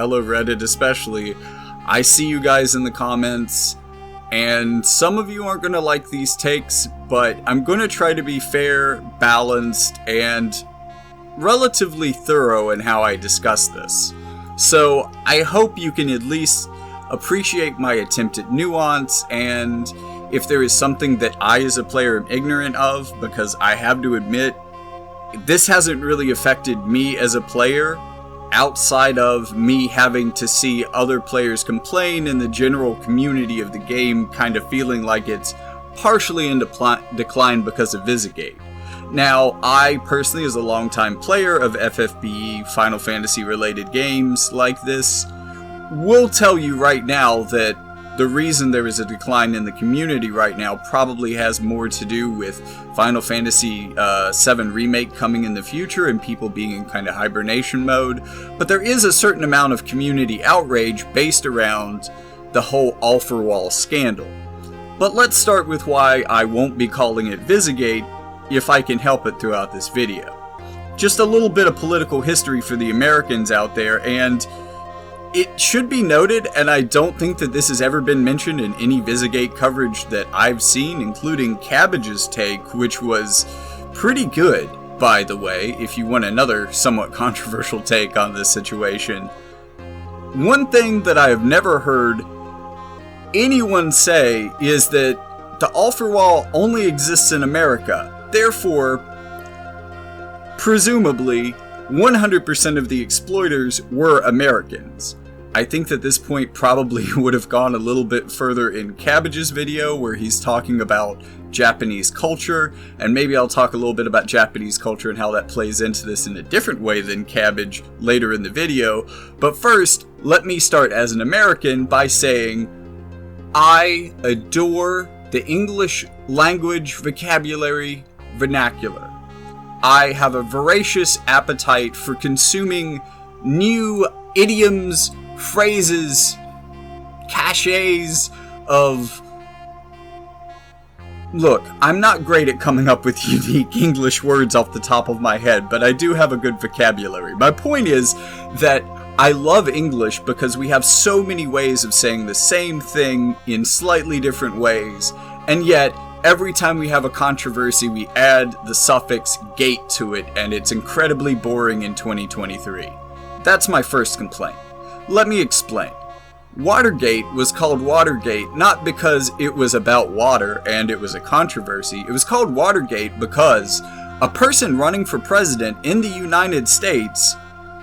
fellow Reddit especially, I see you guys in the comments, and some of you aren't going to like these takes, but I'm going to try to be fair, balanced, and relatively thorough in how I discuss this. So I hope you can at least appreciate my attempt at nuance, and if there is something that I as a player am ignorant of, because I have to admit, this hasn't really affected me as a player, outside of me having to see other players complain and the general community of the game kind of feeling like it's partially in decline because of Visagate. Now, I personally, as a longtime player of FFBE Final Fantasy related games like this, will tell you right now that the reason there is a decline in the community right now probably has more to do with Final Fantasy VII Remake coming in the future and people being in kind of hibernation mode. But there is a certain amount of community outrage based around the whole Alpharwall scandal. But let's start with why I won't be calling it Visagate if I can help it throughout this video. Just a little bit of political history for the Americans out there, and it should be noted, and I don't think that this has ever been mentioned in any Visagate coverage that I've seen, including Cabbage's take, which was pretty good, by the way, if you want another somewhat controversial take on this situation. One thing that I have never heard anyone say is that the Alpharwall only exists in America. Therefore, presumably, 100% of the exploiters were Americans. I think that this point probably would have gone a little bit further in Cabbage's video, where he's talking about Japanese culture, and maybe I'll talk a little bit about Japanese culture and how that plays into this in a different way than Cabbage later in the video. But first, let me start as an American by saying I adore the English language vocabulary vernacular. I have a voracious appetite for consuming new idioms, phrases, caches of... Look, I'm not great at coming up with unique English words off the top of my head, but I do have a good vocabulary. My point is that I love English because we have so many ways of saying the same thing in slightly different ways, and yet every time we have a controversy, we add the suffix gate to it, and it's incredibly boring in 2023. That's my first complaint. Let me explain. Watergate was called Watergate not because it was about water and it was a controversy. It was called Watergate because a person running for president in the United States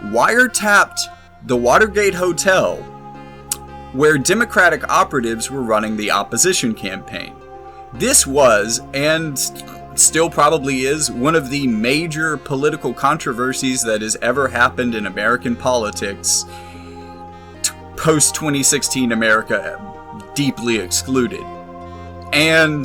wiretapped the Watergate Hotel where Democratic operatives were running the opposition campaign. This was, and still probably is, one of the major political controversies that has ever happened in American politics, post-2016 America deeply excluded. And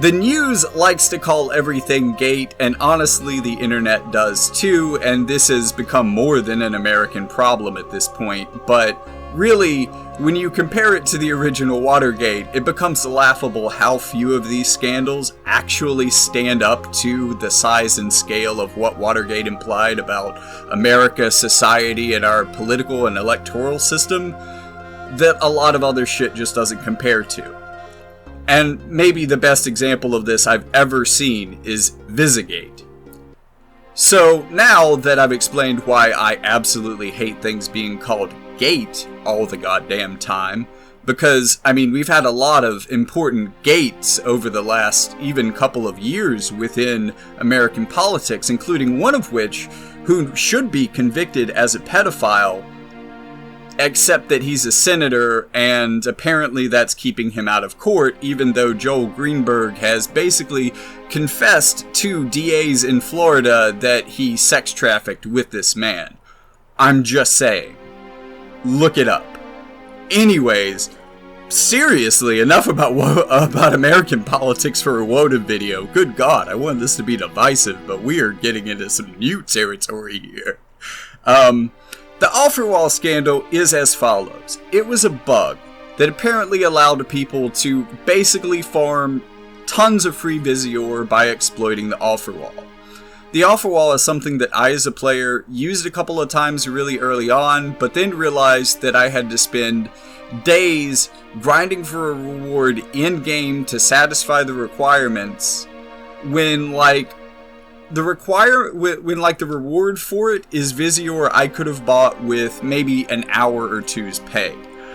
the news likes to call everything gate, and honestly the internet does too, and this has become more than an American problem at this point, but really, when you compare it to the original Watergate, it becomes laughable how few of these scandals actually stand up to the size and scale of what Watergate implied about America, society, and our political and electoral system, that a lot of other shit just doesn't compare to. And maybe the best example of this I've ever seen is Visagate. So now that I've explained why I absolutely hate things being called gate all the goddamn time, because, I mean, we've had a lot of important gates over the last even couple of years within American politics, including one of which who should be convicted as a pedophile, except that he's a senator, and apparently that's keeping him out of court, even though Joel Greenberg has basically confessed to DAs in Florida that he sex trafficked with this man. I'm just saying. Look it up. Anyways, seriously, enough about American politics for a WOTA video. Good God, I wanted this to be divisive, but we are getting into some new territory here. The Alpharwall scandal is as follows. It was a bug that apparently allowed people to basically farm tons of free Visior by exploiting the Alpharwall. The offer wall is something that I as a player used a couple of times really early on, but then realized that I had to spend days grinding for a reward in-game to satisfy the requirements when the reward for it is Visior I could have bought with maybe an hour or two's pay.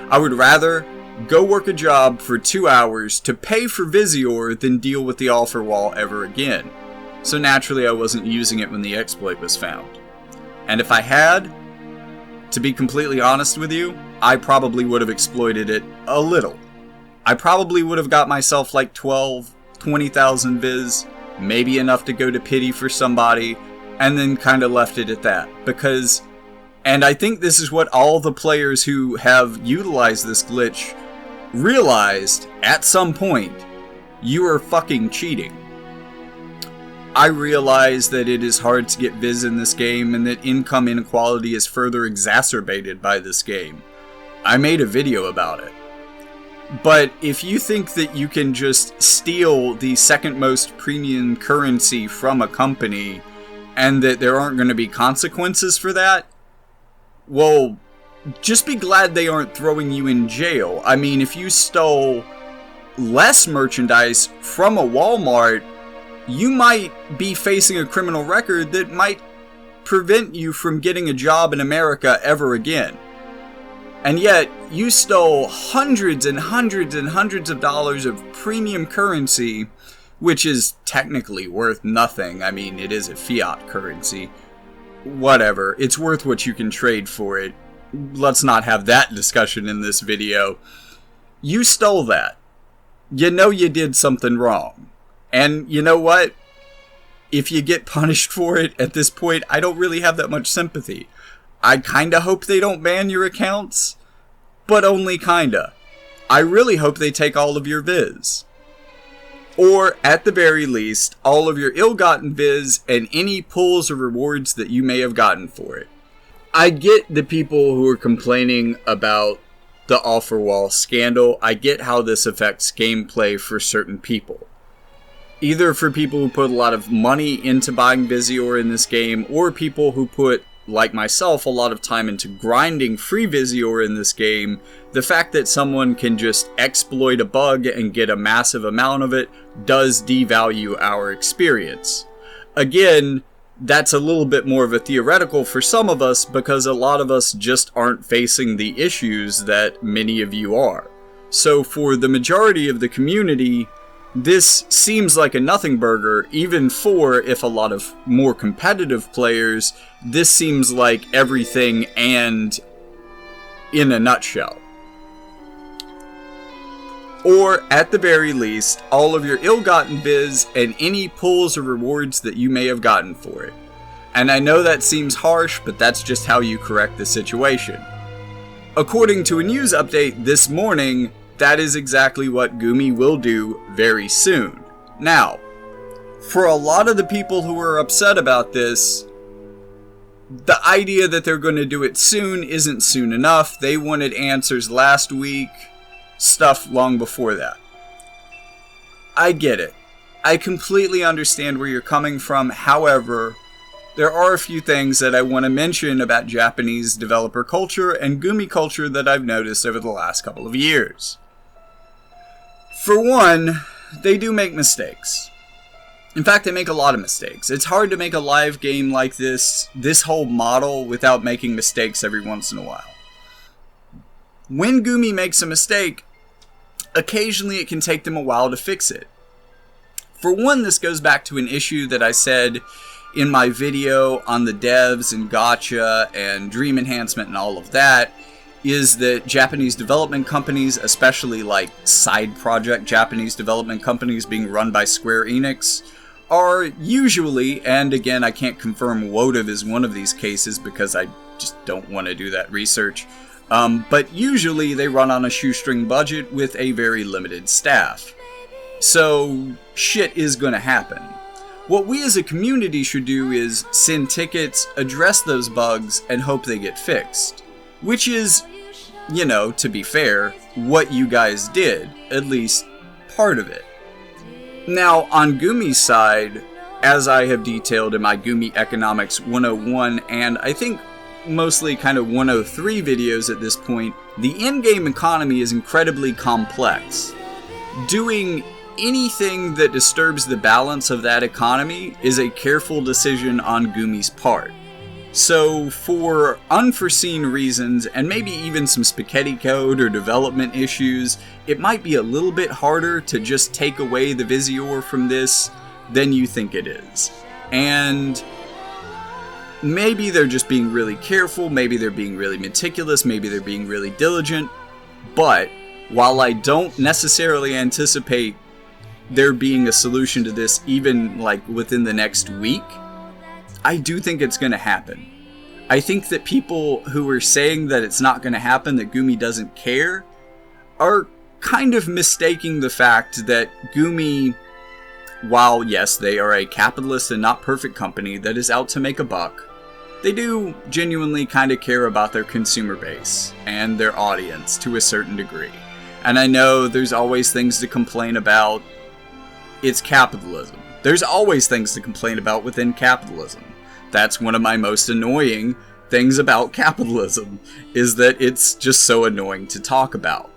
I would rather go work a job for 2 hours to pay for Visior than deal with the offer wall ever again. So naturally I wasn't using it when the exploit was found. And if I had, to be completely honest with you, I probably would have exploited it a little. I probably would have got myself like 20,000 viz, maybe enough to go to pity for somebody, and then kind of left it at that. Because, and I think this is what all the players who have utilized this glitch realized at some point, you are fucking cheating. I realize that it is hard to get viz in this game and that income inequality is further exacerbated by this game. I made a video about it. But if you think that you can just steal the second most premium currency from a company and that there aren't going to be consequences for that, well, just be glad they aren't throwing you in jail. I mean, if you stole less merchandise from a Walmart, you might be facing a criminal record that might prevent you from getting a job in America ever again. And yet, you stole hundreds and hundreds and hundreds of dollars of premium currency, which is technically worth nothing. I mean, it is a fiat currency. Whatever, it's worth what you can trade for it. Let's not have that discussion in this video. You stole that. You know you did something wrong. And you know what? If you get punished for it at this point, I don't really have that much sympathy. I kinda hope they don't ban your accounts, but only kinda. I really hope they take all of your viz. Or, at the very least, all of your ill-gotten viz and any pulls or rewards that you may have gotten for it. I get the people who are complaining about the offer wall scandal. I get how this affects gameplay for certain people. Either for people who put a lot of money into buying Visior in this game, or people who put, like myself, a lot of time into grinding free Visior in this game, the fact that someone can just exploit a bug and get a massive amount of it does devalue our experience. Again, that's a little bit more of a theoretical for some of us because a lot of us just aren't facing the issues that many of you are. So for the majority of the community, this seems like a nothing burger. Even for, if a lot of more competitive players, this seems like everything and in a nutshell. Or, at the very least, all of your ill-gotten viz and any pulls or rewards that you may have gotten for it. And I know that seems harsh, but that's just how you correct the situation. According to a news update this morning, that is exactly what Gumi will do very soon. Now, for a lot of the people who are upset about this, the idea that they're going to do it soon isn't soon enough. They wanted answers last week, stuff long before that. I get it. I completely understand where you're coming from. However, there are a few things that I want to mention about Japanese developer culture and Gumi culture that I've noticed over the last couple of years. For one, they do make mistakes. In fact, they make a lot of mistakes. It's hard to make a live game like this whole model, without making mistakes every once in a while. When Gumi makes a mistake, occasionally it can take them a while to fix it. For one, this goes back to an issue that I said in my video on the devs and gacha and dream enhancement and all of that, is that Japanese development companies, especially like side project Japanese development companies being run by Square Enix, are usually, and again I can't confirm Wotive is one of these cases because I just don't want to do that research, but usually they run on a shoestring budget with a very limited staff. So shit is gonna happen. What we as a community should do is send tickets, address those bugs, and hope they get fixed. Which is, you know, to be fair, what you guys did, at least part of it. Now, on Gumi's side, as I have detailed in my Gumi Economics 101 and I think mostly kind of 103 videos at this point, the in-game economy is incredibly complex. Doing anything that disturbs the balance of that economy is a careful decision on Gumi's part. So for unforeseen reasons, and maybe even some spaghetti code or development issues, it might be a little bit harder to just take away the Visior from this than you think it is. And maybe they're just being really careful, maybe they're being really meticulous, maybe they're being really diligent, but while I don't necessarily anticipate there being a solution to this even like within the next week, I do think it's going to happen. I think that people who are saying that it's not going to happen, that Gumi doesn't care, are kind of mistaking the fact that Gumi, while yes, they are a capitalist and not perfect company that is out to make a buck, they do genuinely kind of care about their consumer base and their audience to a certain degree. And I know there's always things to complain about. It's capitalism. There's always things to complain about within capitalism. That's one of my most annoying things about capitalism, is that it's just so annoying to talk about.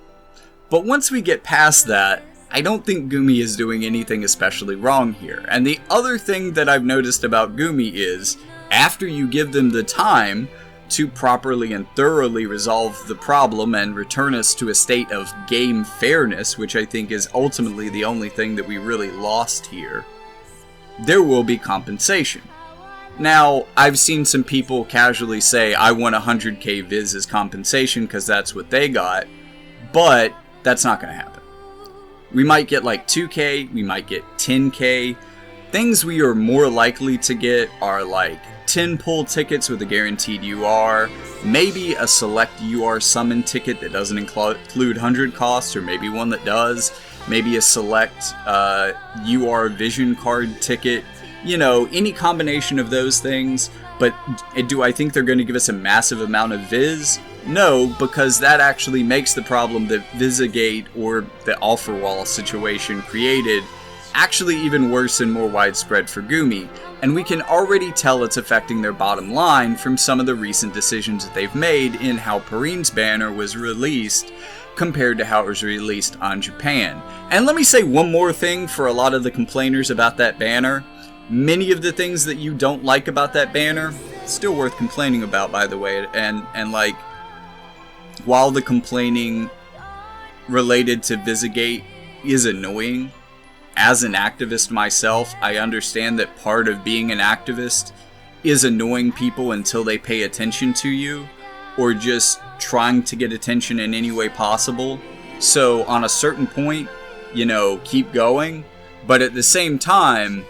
But once we get past that, I don't think Gumi is doing anything especially wrong here. And the other thing that I've noticed about Gumi is, after you give them the time to properly and thoroughly resolve the problem and return us to a state of game fairness, which I think is ultimately the only thing that we really lost here, there will be compensation. Now, I've seen some people casually say, I want 100k viz as compensation because that's what they got, but that's not going to happen. We might get like 2k, we might get 10k. Things we are more likely to get are like 10 pull tickets with a guaranteed UR, maybe a select UR summon ticket that doesn't include 100 costs, or maybe one that does, maybe a select UR vision card ticket, you know, any combination of those things. But do I think they're going to give us a massive amount of Viz? No, because that actually makes the problem that Vizagate or the offer wall situation created actually even worse and more widespread for Gumi, and we can already tell it's affecting their bottom line from some of the recent decisions that they've made in how Perrine's banner was released compared to how it was released on Japan. And let me say one more thing for a lot of the complainers about that banner. Many of the things that you don't like about that banner, still worth complaining about, by the way, and like, while the complaining related to Vizagate is annoying, as an activist myself, I understand that part of being an activist is annoying people until they pay attention to you, or just trying to get attention in any way possible. So on a certain point, you know, keep going, but at the same time,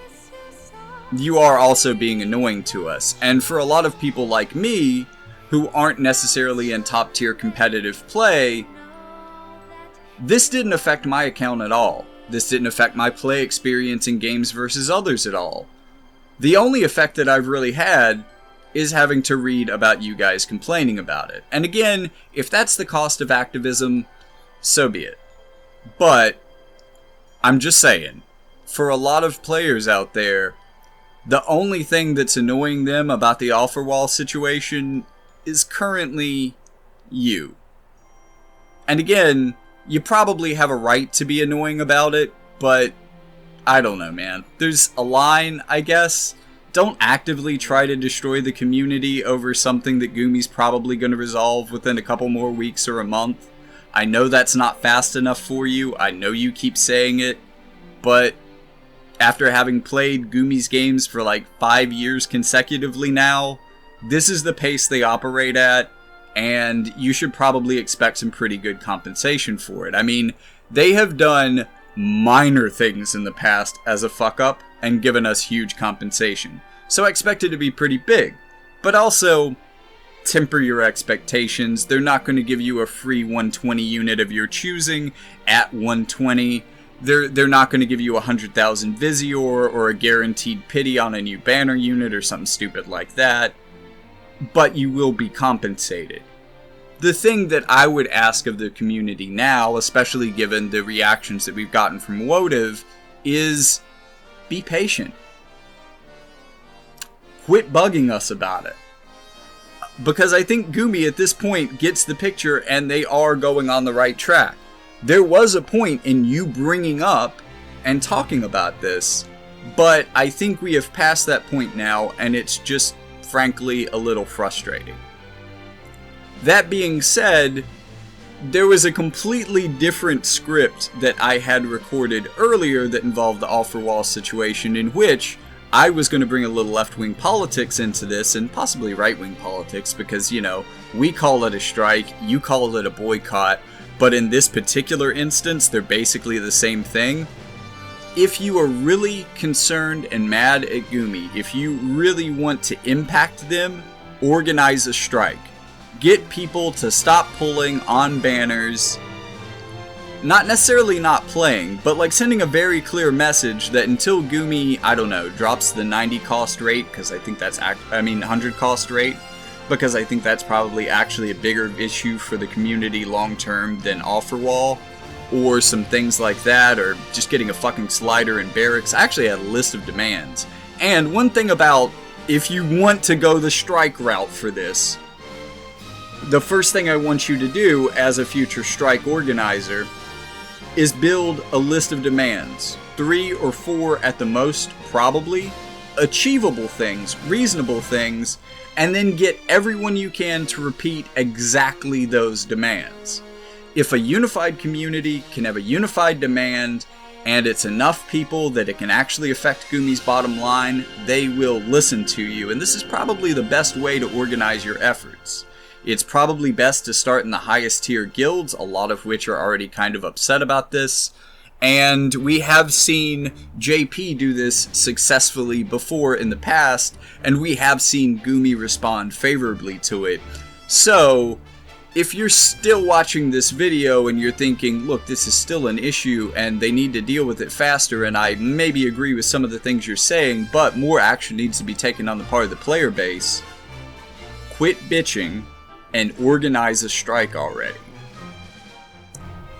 you are also being annoying to us. And for a lot of people like me, who aren't necessarily in top tier competitive play, this didn't affect my account at all. This didn't affect my play experience in games versus others at all. The only effect that I've really had is having to read about you guys complaining about it. And again, if that's the cost of activism, so be it. But I'm just saying, for a lot of players out there, the only thing that's annoying them about the offer wall situation is currently you. And again, you probably have a right to be annoying about it, but I don't know, man. There's a line, I guess. Don't actively try to destroy the community over something that Gumi's probably going to resolve within a couple more weeks or a month. I know that's not fast enough for you. I know you keep saying it, but after having played Gumi's games for like 5 years consecutively now, this is the pace they operate at, and you should probably expect some pretty good compensation for it. I mean, they have done minor things in the past as a fuck up and given us huge compensation. So I expect it to be pretty big. But also, temper your expectations. They're not going to give you a free 120 unit of your choosing at 120. They're not going to give you 100,000 Visior or a guaranteed pity on a new banner unit or something stupid like that. But you will be compensated. The thing that I would ask of the community now, especially given the reactions that we've gotten from Wotiv, is be patient. quit bugging us about it. Because I think Gumi at this point gets the picture and they are going on the right track. There was a point in you bringing up and talking about this, but I think we have passed that point now, and it's just, frankly, a little frustrating. That being said, there was a completely different script that I had recorded earlier that involved the offer wall situation, in which I was going to bring a little left-wing politics into this, and possibly right-wing politics, because, you know, we call it a strike, you call it a boycott, but in this particular instance, they're basically the same thing. If you are really concerned and mad at Gumi, if you really want to impact them, organize a strike. Get people to stop pulling on banners. Not necessarily not playing, but like sending a very clear message that until Gumi, I don't know, drops the 90 cost rate, because I think that's, 100 cost rate, because I think that's probably actually a bigger issue for the community long term than offer wall, or some things like that, or just getting a fucking slider in barracks. I actually had a list of demands. And one thing about, if you want to go the strike route for this, the first thing I want you to do as a future strike organizer is build a list of demands. 3 or 4 at the most, probably. Achievable things, reasonable things, and then get everyone you can to repeat exactly those demands. If a unified community can have a unified demand, and it's enough people that it can actually affect Gumi's bottom line, they will listen to you, and this is probably the best way to organize your efforts. It's probably best to start in the highest tier guilds, a lot of which are already kind of upset about this. And we have seen JP do this successfully before in the past, and we have seen Gumi respond favorably to it. So, if you're still watching this video and you're thinking, look, this is still an issue and they need to deal with it faster, and I maybe agree with some of the things you're saying, but more action needs to be taken on the part of the player base, quit bitching and organize a strike already.